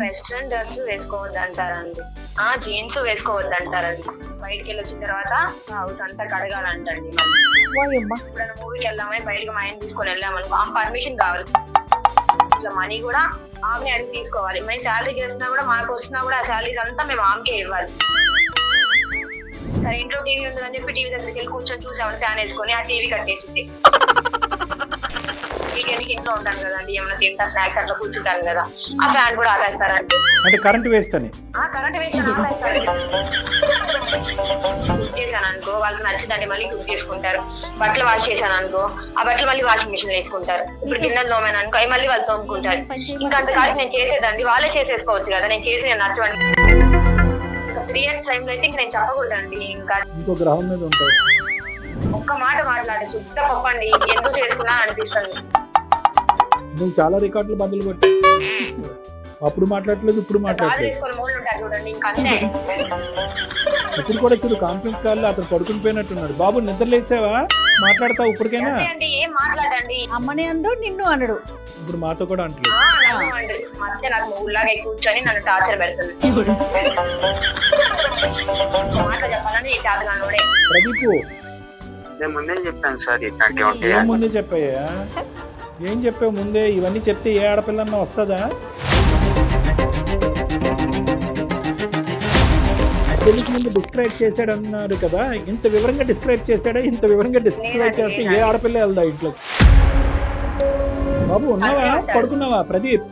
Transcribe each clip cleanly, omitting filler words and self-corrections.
Western dress వేసుకోవద్దు అంటారండి. Jeans వేసుకోవద్దు అంటారండి. బయటికి వెళ్ళి వచ్చిన తర్వాత హౌస్ అంతా కడగాలంటండి. ఇప్పుడు మూవీకి వెళ్దామని బయటకి మా ఆయన తీసుకొని వెళ్ళామనుకో, ఆమె పర్మిషన్ కావాలి. ఇట్లా మనీ కూడా ఆమెని అడిగి తీసుకోవాలి. మేము శాలరీ చేస్తున్నా కూడా మాకు వస్తున్నా కూడా ఆ శాలరీస్ అంతా మేము ఆమెకే ఇవ్వాలి. సరే ఇంట్లో టీవీ ఉందని చెప్పి టీవీ దగ్గరికి వెళ్ళి కూర్చొని చూసామని ఫ్యాన్ వేసుకొని ఆ టీవీ కట్టేసింది. వీకెండ్కి ఇంట్లో ఉంటాను కదండి, ఏమైనా తింటా స్నాక్స్ అట్లా కూర్చుంటాను కదా, ఆ ఫ్యాన్ కూడా ఆపేస్తారండి. అంటే కరెంట్ వేస్తాను కరెంట్ వేస్ట్ ఆపేస్తారండి. కుక్ చేశాను అనుకో, వాళ్ళకి నచ్చిందండి మళ్ళీ కుక్ చేసుకుంటారు. బట్టలు వాష్ చేశాను అనుకో, ఆ బట్టలు మళ్ళీ వాషింగ్ మిషన్ వేసుకుంటారు. ఇప్పుడు గిన్నెలు తోమాను అనుకో, అవి మళ్ళీ వాళ్ళు తోముకుంటారు. ఇంకా అంతకాలం నేను చేసేదండి వాళ్ళే చేసేసుకోవచ్చు కదా, నేను చేసి నేను నచ్చవండి. 3 years టైంలో అయితే నేను చెప్పకూడదండి. ఇంకా ఇంకో గ్రహం మీద ఉంటాయి. ఒక్క మాట మాట్లాడి శుద్ధ పప్పండి, ఎందుకు చేసుకున్నా అనిపిస్తుంది. నువ్వు చాలా రికార్డులు బదులు కొట్టి అప్పుడు మాట్లాడలేదు, ఇప్పుడు మాట్లాడలేదు. తీసుకొని మూలు ఉంటారు చూడండి, ఇంకా అంతే. ఇప్పుడు కూడా చూడు కాన్ఫరెన్స్ కాల్ లో అతను పడుకుని పోయినట్టున్నాడు. బాబు నిద్ర లేచావా, మాట్లాడతావు ఇప్పటికైనా? అండి ఏం మాట్లాడండి, అమ్మని అందు నిన్ను అనడు. ఇప్పుడు మాతో కూడా అంటలేదు. మధ్య నాకు మూలాగా కూర్చొని నన్ను టార్చర్ పెడుతుంది. మాట చెప్పాలని చేతగానోడే. ప్రదీప్ నేను ముందే చెప్పాను సార్ ఇట్లాంటివి ఏం ఉంటాయి. ముందే చెప్పాయా? ఏం చెప్పావు ముందే? ఇవన్నీ చెప్తే ఏ ఆడపిల్లన్నా వస్తుందా? పెళ్లికి ముందు డిస్క్రైబ్ చేశాడు అన్నారు కదా, ఇంత వివరంగా డిస్క్రైబ్ చేశాడా? ఇంత వివరంగా డిస్క్రైబ్ చేస్తే ఏ ఆడపిల్ల వెళ్దా ఇంట్లో? బాబు ఉన్నావా, పడుకున్నావా? ప్రదీప్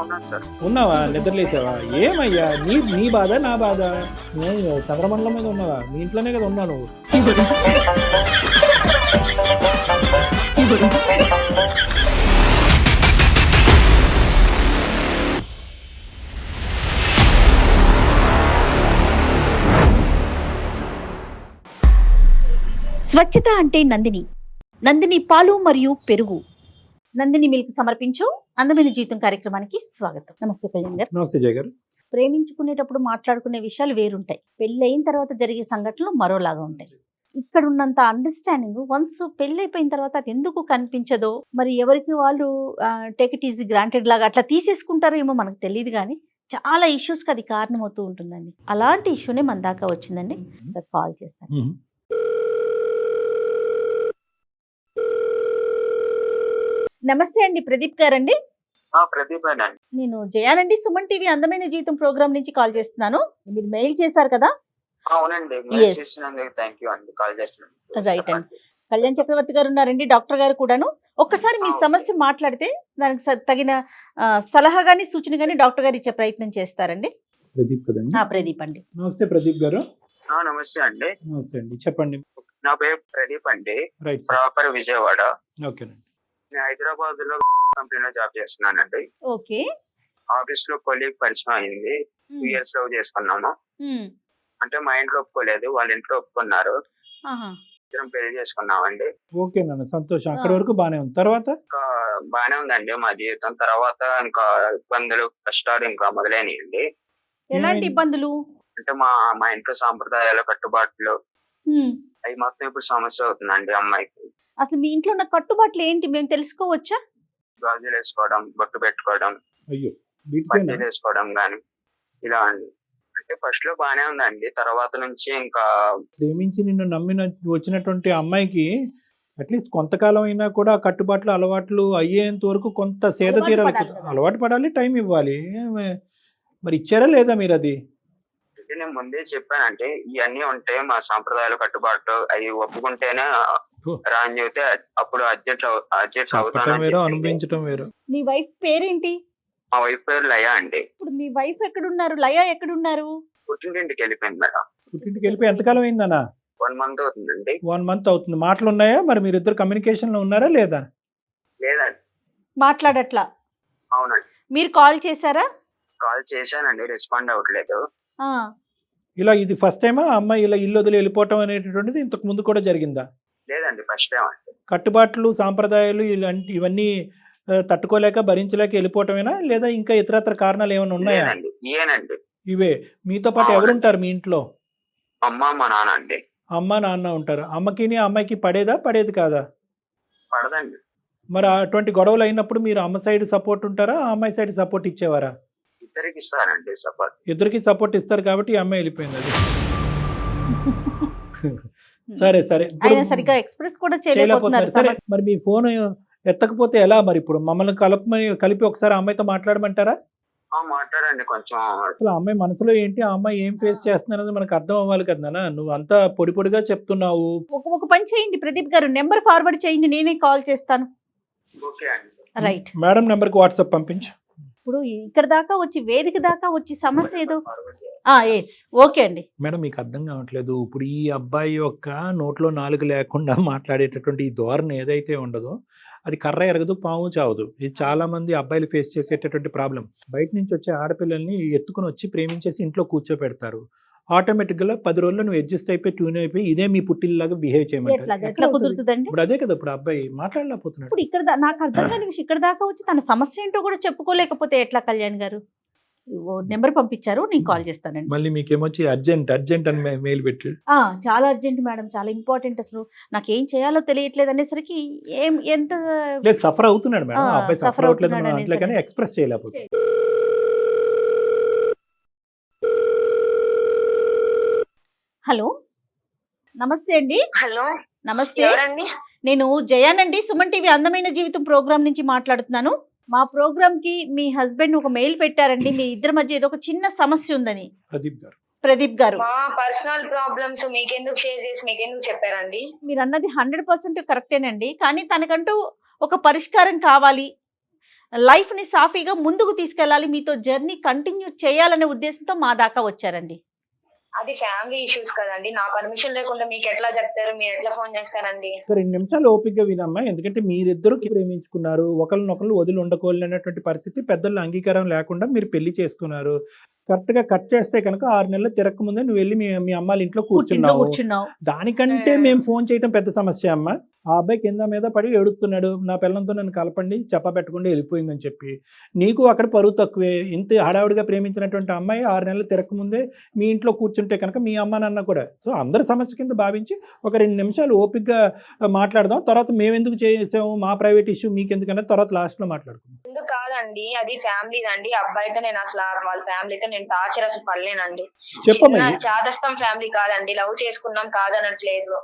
ఉన్నాను సార్. ఉన్నావా, నిద్రలేసావా? ఏమయ్యా నీ బాధ నా బాధ? నేను చంద్రమండలం మీద ఉన్నావా? మీ ఇంట్లోనే కదా ఉన్నా నువ్వు. స్వచ్ఛత అంటే నందిని. నందిని పాలు మరియు పెరుగు. నందిని మిల్క్ సమర్పించు అందమైన జీవితం కార్యక్రమానికి స్వాగతం. నమస్తే కళ్యాణ్ గారు. నమస్తే జయ గారు. ప్రేమించుకునేటప్పుడు మాట్లాడుకునే విషయాలు వేరుంటాయి, పెళ్ళైన తర్వాత జరిగే సంఘటనలు మరోలాగా ఉంటాయి. ఇక్కడ ఉన్నంత అండర్స్టాండింగ్ వన్స్ పెళ్ళైపోయిన తర్వాత అది ఎందుకు కనిపించదో, మరి ఎవరికి వాళ్ళు టేక్ ఇట్ ఈజీ గ్రాంటెడ్ లాగా అట్లా తీసేసుకుంటారో ఏమో మనకు తెలియదు, కానీ చాలా ఇష్యూస్కి అది కారణమవుతూ ఉంటుందండి. అలాంటి ఇష్యూనే మన దాకా వచ్చిందండి. సార్ కాల్ చేస్తాను. నమస్తే అండి, ప్రదీప్ గారండి. ప్రదీప్ అండి. నేను జయానండి, సుమన్ టీవీ అందమైన జీవితం ప్రోగ్రామ్ నుంచి కాల్ చేస్తున్నాను. మీరు మెయిల్ చేశారు కదా? అవునండి, Yes. థ్యాంక్ యూ అండి, కాల్ చేస్తున్నాను. రైట్ అండి. కళ్యాణ్ చక్రవర్తి గారు ఉన్నారండి, డాక్టర్ గారు కూడాను. ఒక్కసారి మీ సమస్య మాట్లాడితే దానికి తగిన సలహా గానీ సూచన గానీ డాక్టర్ గారు ఇచ్చే ప్రయత్నం చేస్తారండి. ప్రదీప్ కదండి? ప్రదీప్ అండి. నమస్తే ప్రదీప్ గారు. నమస్తే అండి. నమస్తే అండి, చెప్పండి. నా పేరు ప్రదీప్ అండి, రైట్ సార్. ప్రాపర్ విజయవాడ. ఓకేనండి. నేను హైదరాబాద్ లో కంపెనీలో జాబ్ చేస్తున్నానండి. ఓకే. ఆఫీస్ లో కొలీగ్ పరిచయం అయింది, 2 years లవ్ చేసుకున్నాము. అంటే మా ఇంట్లో ఒప్పుకోలేదు, వాళ్ళ ఇంట్లో ఒప్పుకున్నారు. ఇద్దరం పెళ్లి చేసుకున్నామండి. ఓకే నాన్న, సంతోషం. అక్కడి వరకు బానే ఉంది. తర్వాత ఇంకా బానే ఉందండి మా జీవితం. తర్వాత ఇంకా ఇబ్బందులు కష్టాలు ఇంకా మొదలైనయండి. ఎలాంటి ఇబ్బందులు? అంటే మా ఇంట్లో సాంప్రదాయాల కట్టుబాట్లు అవి మొత్తం ఇప్పుడు సమస్య అవుతుందండి అమ్మాయికి. అసలు మీ ఇంట్లో ఉన్న కట్టుబాట్లు ఏంటి, మేము తెలుసుకోవచ్చా? గాజులు వేసుకోవడం, బొట్టు పెట్టుకోవడం, అయ్యో బట్టలు వేసుకోవడం గాని ఇలా అండి. అంటే ఫస్ట్ లో బానే ఉందండి, తర్వాత నుంచి ఇంకా ప్రేమించి నిన్ను నమ్మిన వచ్చినటువంటి అమ్మాయికి అట్లీస్ట్ కొంతకాలం అయినా కూడా కట్టుబాట్లు అలవాట్లు అయ్యేంత వరకు కొంత సేద తీరాలి, అలవాటు పడాలి, టైం ఇవ్వాలి. మరి ఇచ్చారా లేదా మీరు? అది నేను ముందే చెప్పానంటే ఇవన్నీ ఉంటాయి మా సాంప్రదాయాలు కట్టుబాట్లు, అవి ఒప్పుకుంటేనే రాని చెబితే అప్పుడు అడ్జస్ట్ అవుతాను. అనుభవించడం వేరు. మీ వైఫ్ పేరేంటి? మా వైఫ్ పేరు లయ అండి. ఇప్పుడు మీ వైఫ్ ఎక్కడున్నారు? లయ ఎక్కడున్నారు? పుట్టింటికి వెళ్ళిపోయింది మేడం. పుట్టింటికి వెళ్ళిపోయి ఎంతకాలం అయిందన్నా? 1 month అవుతుందండి. 1 month అవుతుంది. మాటలు ఉన్నాయా మరి? మీరు ఇద్దరు కమ్యూనికేషన్ లో ఉన్నారా లేదా? లేదండి. మాట్లాడట్లా? అవునండి. మీరు కాల్ చేశారా? కాల్ చేశానండి, రెస్పాండ్ అవ్వట్లేదు. ఇలా ఇది ఫస్ట్ టైమా అమ్మాయి ఇలా ఇల్లు వదిలి వెళ్ళిపోవటం అనేటటువంటిది ఇంతకు ముందు కూడా జరిగిందా? లేదండి, ఫస్ట్ టైం అండి. కట్టుబాట్లు సాంప్రదాయాలు ఇవన్నీ తట్టుకోలేక భరించలేక వెళ్ళిపోవటమేనా, లేదా ఇంకా ఇతరత్ర కారణాలు ఏమైనా ఉన్నాయా? ఇయేనండి. ఇవే. మీతో పాటు ఎవరుంటారు మీ ఇంట్లో? అమ్మ మా నాన్న అండి. అమ్మ నాన్న ఉంటారు. అమ్మకి అమ్మాయికి పడేది కాదా? పడదండి. మరి అటువంటి గొడవలు అయినప్పుడు మీరు అమ్మ సైడ్ సపోర్ట్ ఉంటారా, ఆ అమ్మాయి సైడ్ సపోర్ట్ ఇచ్చేవారా? ఇద్దరికి ఇస్తానండి సపోర్ట్. ఇద్దరికి సపోర్ట్ ఇస్తారు కాబట్టి ఈ అమ్మాయి వెళ్ళిపోయింది అది. సరే సరే ఇప్పుడు ఆయన సరిగ్గా ఎక్స్ప్రెస్ కూడా చేయలేకపోతున్నారు. సరే చేయలేకపోతున్నారు. మరి మీ ఫోన్ ఎత్తకపోతే ఎలా మరి ఇప్పుడు మమ్మల్ని కలిపి ఒకసారి ఆ అమ్మాయితో మాట్లాడమంటారా? మాట్లాడండి కొంచెం. అసలు ఆ అమ్మాయి మనసులో ఏంటి, ఆ అమ్మాయి ఏం ఫేస్ చేస్తున్నారు అనేది మనకు అర్థం అవ్వాలి కదా నాన్న. నువ్వు అంతా పొడి పొడిగా చెప్తున్నావు. ఒక పని చేయండి ప్రదీప్ గారు, నెంబర్ ఫార్వర్డ్ చేయండి, నేనే కాల్ చేస్తాను. ఓకే అండి. రైట్. మేడం నెంబర్ కి వాట్సాప్ పంపించు. ఇప్పుడు ఇక్కడ దాకా వచ్చి వేదిక దాకా వచ్చి సమస్య ఏదో ఓకే అండి. మేడం మీకు అర్థం కావట్లేదు. ఇప్పుడు ఈ అబ్బాయి యొక్క నోట్లో నాలుగు లేకుండా మాట్లాడేటటువంటి ఈ ధోరణి ఏదైతే ఉండదో అది కర్ర ఎరగదు, పాము చావదు. ఇది చాలా మంది అబ్బాయిలు ఫేస్ చేసేటటువంటి ప్రాబ్లం. బయట నుంచి వచ్చే ఆడపిల్లల్ని ఎత్తుకుని వచ్చి ప్రేమించేసి ఇంట్లో కూర్చోపెడతారు. ఆటోమేటిక్గా 10 రోజుల్లో నువ్వు అడ్జస్ట్ అయిపోయి ట్యూన్ అయిపోయి ఇదే మీ పుట్టిల్లాగా బిహేవ్ చేయమంటారు. ఎట్లా కుదురుతుందండి? ఇప్పుడు అదే కదా ఇప్పుడు అబ్బాయి మాట్లాడలేకపోతున్నాడు. ఇప్పుడు ఇక్కడ నాకు అర్థం కాని విషయం, ఇక్కడ దాకా వచ్చి తన సమస్య ఏంటో కూడా చెప్పుకోలేకపోతే ఎట్లా కళ్యాణ్ గారు? నెంబర్ పంపించారు, నేను కాల్ చేస్తానండి. మళ్ళీ మీకేమొచ్చి అర్జెంట్ అర్జెంట్ అని మెయిల్ పెట్టి చాలా అర్జెంట్ మేడం, చాలా ఇంపార్టెంట్, అసలు నాకు ఏం చేయాలో తెలియట్లేదు అనేసరికి ఎంత లేదు సఫర్ అవుతున్నాడు మేడం. ఆ అబ్బాయి సఫర్ అవ్వట్లేదు అవుతున్నాడు అట్లా కానీ ఎక్స్ప్రెస్ చేయలేకపోతే. హలో నమస్తే అండి. హలో నమస్తే, ఎవరండి? నేను జయానండి, సుమన్ టీవీ అందమైన జీవితం ప్రోగ్రామ్ నుంచి మాట్లాడుతున్నాను. మా ప్రోగ్రామ్ కి మీ హస్బెండ్ ఒక మెయిల్ పెట్టారండి, మీ ఇద్దరి మధ్య ఏదో ఒక చిన్న సమస్య ఉందని. ప్రదీప్ గారు మా పర్సనల్ ప్రాబ్లమ్స్ మీకెందుకు షేర్ చేసి మీకెందుకు చెప్పారండి? మీరు అన్నది 100% కరెక్టేనండి, కానీ తనకంటూ ఒక పరిష్కారం కావాలి, లైఫ్ ని సాఫీగా ముందుకు తీసుకెళ్ళాలి, మీతో జర్నీ కంటిన్యూ చేయాలనే ఉద్దేశంతో మా దాకా వచ్చారండి. అది ఫ్యామిలీ ఇష్యూస్ కదండి. నా పర్మిషన్ లేకుండా మీకు ఎట్లా చెప్తారు? మీరు ఎట్లా ఫోన్ చేస్తారండి? 2 నిమిషాలు ఓపికగా వినమ్మా. ఎందుకంటే మీరిద్దరు ప్రేమించుకున్నారు, ఒకరినొకరు వదిలి ఉండకూడనటువంటి పరిస్థితి, పెద్దల అంగీకారం లేకుండా మీరు పెళ్లి చేసుకున్నారు. కరెక్ట్ గా కట్ చేస్తే కనుక 6 నెలలు తిరగక ముందే నువ్వు వెళ్ళి మీ అమ్మాళ్ళ ఇంట్లో కూర్చున్నావు. దానికంటే మేము ఫోన్ చేయడం పెద్ద సమస్య అమ్మా. ఆ అబ్బాయి కింద మీద పడి ఏడుస్తున్నాడు, నా పిల్లలతో నన్ను కలపండి, చెప్పబెట్టకుండా వెళ్ళిపోయిందని చెప్పి. నీకు అక్కడ పరువు తక్కువే. ఇంత హడావుడిగా ప్రేమించినటువంటి అమ్మాయి 6 నెలలు తిరగక ముందే మీ ఇంట్లో కూర్చుంటే కనుక మీ అమ్మ నాన్న కూడా సో అందరి సమస్య కింద భావించి ఒక 2 నిమిషాలు ఓపికగా మాట్లాడదాం. తర్వాత మేము ఎందుకు చేసాము, మా ప్రైవేట్ ఇష్యూ మీకెందుకన్నా తర్వాత లాస్ట్ లో మాట్లాడుకుందాం. ఎందుకు కాదండి, అది ఫ్యామిలీ అండి. అబ్బాయితో నేను అసలు వాళ్ళ ఫ్యామిలీతో నేను టార్చర్ అసలు పడలేనండి. చిన్న చాదస్తం ఫ్యామిలీ కాదండి, లవ్ చేసుకున్నాం కాదనట్లేదు.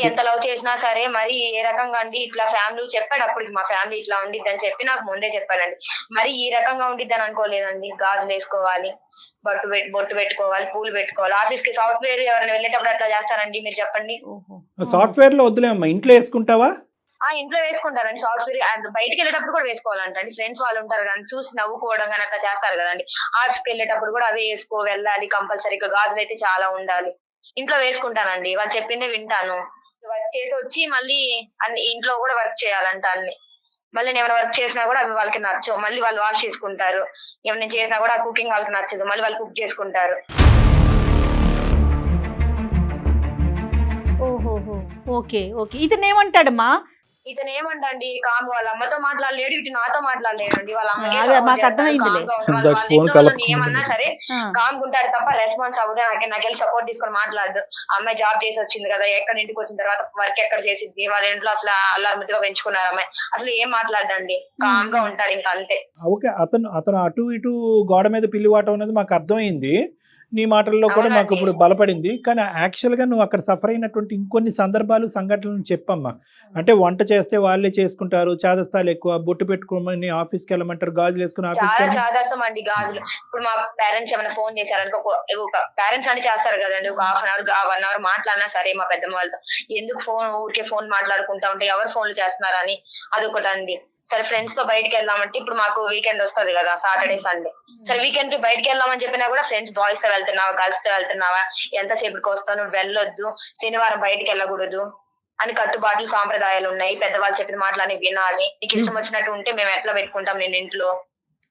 ఎంత లవ్ చేసినా సరే మరి ఏ రకంగా అండి ఇట్లా ఫ్యామిలీ చెప్పాడు. అప్పటికి మా ఫ్యామిలీ ఇట్లా ఉండిద్ది అని చెప్పి నాకు ముందే చెప్పాడండి. మరి ఈ రకంగా ఉండిద్ది అని అనుకోలేదండి. గాజులు వేసుకోవాలి, బొట్టు పెట్టుకోవాలి, పూలు పెట్టుకోవాలి, ఆఫీస్ కి సాఫ్ట్వేర్ ఎవరైనా వెళ్ళేటప్పుడు అట్లా చేస్తారండి? మీరు చెప్పండి. సాఫ్ట్వేర్ లో వద్దులేమ్మా, ఇంట్లో వేసుకుంటావా? ఇంట్లో వేసుకుంటారండి సాఫ్ట్వేర్. బయటకి వెళ్ళేటప్పుడు కూడా వేసుకోవాలంటండి. ఫ్రెండ్స్ వాళ్ళు ఉంటారు కానీ చూసి నవ్వుకోవడం కానీ అట్లా చేస్తారు కదండి. ఆఫీస్ కి వెళ్ళేటప్పుడు కూడా అవే వేసుకో వెళ్ళాలి కంపల్సరీగా. గాజులు అయితే చాలా ఉండాలి. ఇంట్లో వేసుకుంటానండి, వాళ్ళు చెప్పిందే వింటాను. వర్క్ చేసి వచ్చి మళ్ళీ అన్ని ఇంట్లో కూడా వర్క్ చేయాలంట అన్ని. మళ్ళీ నేను ఏమైనా వర్క్ చేసినా కూడా అవి వాళ్ళకి నచ్చవు, మళ్ళీ వాళ్ళు వాష్ చేసుకుంటారు. ఏమైనా చేసినా కూడా కుకింగ్ వాళ్ళకి నచ్చదు, మళ్ళీ వాళ్ళు కుక్ చేసుకుంటారు. ఓహోహో, ఓకే ఓకే. ఇతను ఏమంటాడమ్మా? ఇతను ఏమంటండి, కామ్ వాళ్ళ అమ్మతో మాట్లాడలేడు, ఇటు నాతో మాట్లాడలేడండి. వాళ్ళ అమ్మకి ఏమన్నా సరే కామ్ ఉంటాడు తప్ప రెస్పాన్స్ అవ్వదు. నాకు వెళ్ళి సపోర్ట్ తీసుకొని మాట్లాడు. అమ్మాయి జాబ్ చేసి వచ్చింది కదా, ఎక్కడ ఇంటికి వచ్చిన తర్వాత వర్క్ ఎక్కడ చేసింది, వాళ్ళ ఇంట్లో అసలు అల్లారుముద్దుగా పెంచుకున్నారు అమ్మాయి, అసలు ఏం మాట్లాడండి, కామ్ గా ఉంటాడు ఇంకా అంతే. ఓకే, అతను అటు ఇటు గోడ మీద పిల్లివాటం అనేది మాకు అర్థమైంది. నీ మాటల్లో కూడా మాకు ఇప్పుడు బలపడింది. కానీ యాక్చువల్గా నువ్వు అక్కడ సఫర్ అయినటువంటి ఇంకొన్ని సందర్భాలు సంఘటనలు చెప్పమ్మా. అంటే వంట చేస్తే వాళ్ళే చేసుకుంటారు, చాదస్తాలు ఎక్కువ, బొట్టు పెట్టుకోమని ఆఫీస్కి వెళ్ళమంటారు, గాజులు వేసుకుని చాలా చాదస్తాం అండి గాజులు. ఇప్పుడు మా పేరెంట్స్ ఏమైనా ఫోన్ చేశారనుకో, ఒక పేరెంట్స్ అని చేస్తారు కదండి, ఒక 1/2 అవర్ 1 అవర్ మాట్లాడినా సరే మా పెద్దమ్మ వాళ్ళతో ఎందుకు ఊరికే ఫోన్ మాట్లాడుకుంటా ఉంటే ఎవరు ఫోన్లు చేస్తున్నారు అని అదొకటి అండి. సరే ఫ్రెండ్స్ తో బయటకి వెళ్దామంటే ఇప్పుడు మాకు వీకెండ్ వస్తుంది కదా, సాటర్డే సండే. సరే వీకెండ్ కి బయటకి వెళ్దామని చెప్పినా కూడా ఫ్రెండ్స్ బాయ్స్ తో వెళ్తున్నావా, గర్ల్స్ తో వెళ్తున్నావా, ఎంతసేపటికి వస్తావు, నువ్వు వెళ్ళొద్దు, శనివారం బయటకి వెళ్ళకూడదు అని కట్టుబాట్లు సాంప్రదాయాలు ఉన్నాయి. పెద్దవాళ్ళు చెప్పిన మాటలని వినాలి, నీకు ఇష్టం వచ్చినట్టు ఉంటే మేము ఎట్లా పెట్టుకుంటాం నేను ఇంట్లో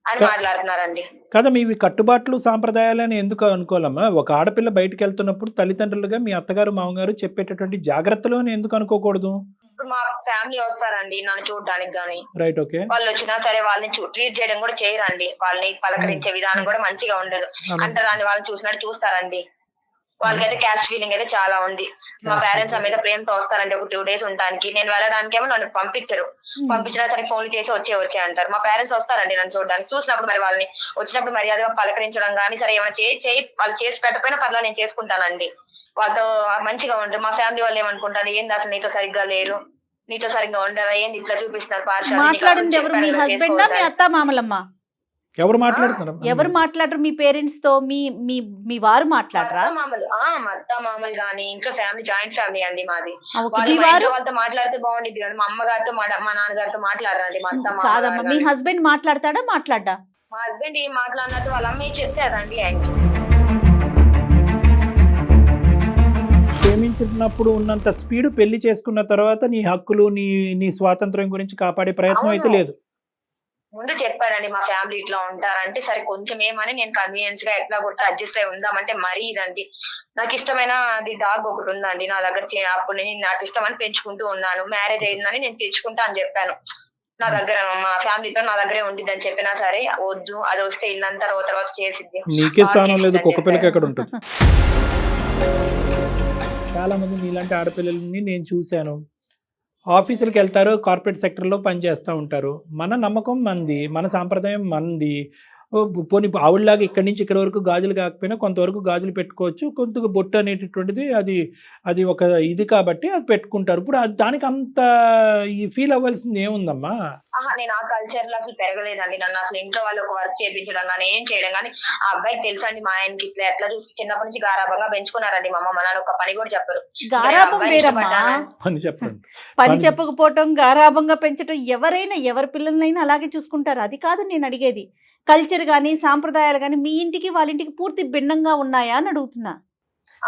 అని మాట్లాడుతున్నారండి. కదా మీవి కట్టుబాట్లు సాంప్రదాయాలు అని ఎందుకు అనుకోవాలమ్మా? ఒక ఆడపిల్ల బయటకు వెళ్తున్నప్పుడు తల్లిదండ్రులుగా మీ అత్తగారు మామగారు చెప్పేటటువంటి జాగ్రత్తలు అని ఎందుకు అనుకోకూడదు? ఇప్పుడు మా ఫ్యామిలీ వస్తారండి నన్ను చూడడానికి గానీ, రైట్, ఓకే, వాళ్ళు వచ్చినా సరే వాళ్ళని ట్రీట్ చేయడం కూడా చేయరండి. వాళ్ళని పలకరించే విధానం కూడా మంచిగా ఉండదు. అంటారా వాళ్ళని చూసినట్టు చూస్తారండి. వాళ్ళకైతే క్యాస్ట్ ఫీలింగ్ అయితే చాలా ఉంది. మా పేరెంట్స్ మీద ప్రేమతో వస్తారండి ఒక 2 days ఉండడానికి. నేను వెళ్ళడానికి ఏమో నన్ను పంపించరు. పంపించినా సరే ఫోన్లు చేసి వచ్చే అంటారు. మా పేరెంట్స్ వస్తారండి నన్ను చూడడానికి. చూసినప్పుడు మరి వాళ్ళని వచ్చినప్పుడు మర్యాదగా పలకరించడం కానీ, సరే ఏమైనా వాళ్ళు చేసి పెట్టకపోయినా పర్లేదు నేను చేసుకుంటానండి. వాళ్ళతో మంచిగా ఉంటారు. మా ఫ్యామిలీ వాళ్ళు ఏమనుకుంటారు, ఏంది అసలు నీతో సరిగ్గా లేరు, నీతో సరిగ్గా ఉండరా, ఏంది ఇట్లా చూపిస్తున్నారు మాట్లాడింది ఎవరు? మీ హస్బెండ్ మీ అత్త మామలమ్మ? ఎవరు మాట్లాడుతున్నారు? ఎవరు మాట్లాడరు మీ పేరెంట్స్ తో? మీ వారు మాట్లాడరా? మా అత్త మామలు గానీ ఇంట్లో ఫ్యామిలీ జాయింట్ ఫ్యామిలీ అండి మాది. మీ వారు వాళ్ళతో మాట్లాడితే బాగుండేది కానీ మా అమ్మగారితో మా నాన్నగారితో మాట్లాడరండి. మా అత్త కాదమ్మా, మీ హస్బెండ్ మాట్లాడతాడా? మాట్లాడా? మా హస్బెండ్ ఏం మాట్లాడినట్టు వాళ్ళ అమ్మ చెప్తారండి ఆయనకి. ప్రేమించినప్పుడు ఉన్నంత స్పీడ్ పెళ్లి చేసుకున్న తర్వాత నీ హక్కులు నీ స్వాతంత్రం గురించి కాపాడే ప్రయత్నం అయితే లేదు. ముందు చెప్పాడండి మా ఫ్యామిలీ ఇట్లా ఉంటారంటే సరే కొంచెం ఏమని నేను కన్వీనియన్స్ గా ఎట్లా కొట్టి అడ్జస్ట్ అయి ఉందామంటే మరీ ఇదండి. నాకు ఇష్టమైన అది డాగ్ ఒకటి ఉందండి నా దగ్గర. అప్పుడు నేను నాకు ఇష్టం అని పెంచుకుంటూ ఉన్నాను. మ్యారేజ్ అయిందని నేను తెచ్చుకుంటా అని చెప్పాను. నా దగ్గర మా ఫ్యామిలీతో నా దగ్గరే ఉండిద్ది అని చెప్పినా సరే వద్దు, అది వస్తే ఇల్లంతా తర్వాత చేసిద్ది. నీకే స్థానం లేదు, కుక్క పిల్లకి ఎక్కడ ఉంటుంది. చాలా మంది మీలాంటి ఆడపిల్లల్ని నేను చూశాను. ఆఫీసులకు వెళ్తారు, కార్పొరేట్ సెక్టర్లో పనిచేస్తూ ఉంటారు. మన నమ్మకం మంది, మన సాంప్రదాయం మంది. పోనీ ఆవిడలాగా ఇక్కడి నుంచి ఇక్కడ వరకు గాజులు కాకపోయినా కొంతవరకు గాజులు పెట్టుకోవచ్చు. కొంత బొట్టు అనేటటువంటిది అది ఒక ఇది కాబట్టి అది పెట్టుకుంటారు. ఇప్పుడు దానికి అంత ఫీల్ అవ్వాల్సింది ఏముందమ్మా? నేను ఆ కల్చర్ లో అసలు పెరగలేదండి. నన్ను అసలు ఇంట్లో వాళ్ళు ఒక వర్క్ చేయించడం కానీ ఏం చేయడం కానీ ఆ అబ్బాయికి తెలుసండి. మా ఆయనకి ఇట్లా ఎట్లా చూసి చిన్నప్పటి నుంచి గారాభంగా పెంచుకున్నారండి మా అమ్మ. నాన్న ఒక పని కూడా చెప్పరు. పని చెప్పకపోవటం, గారాభంగా పెంచడం, ఎవరైనా ఎవరి పిల్లలైనా అలాగే చూసుకుంటారు. అది కాదు నేను అడిగేది. కల్చర్ గానీ సాంప్రదాయాలు గానీ మీ ఇంటికి వాళ్ళ ఇంటికి పూర్తి భిన్నంగా ఉన్నాయా అని అడుగుతున్నా.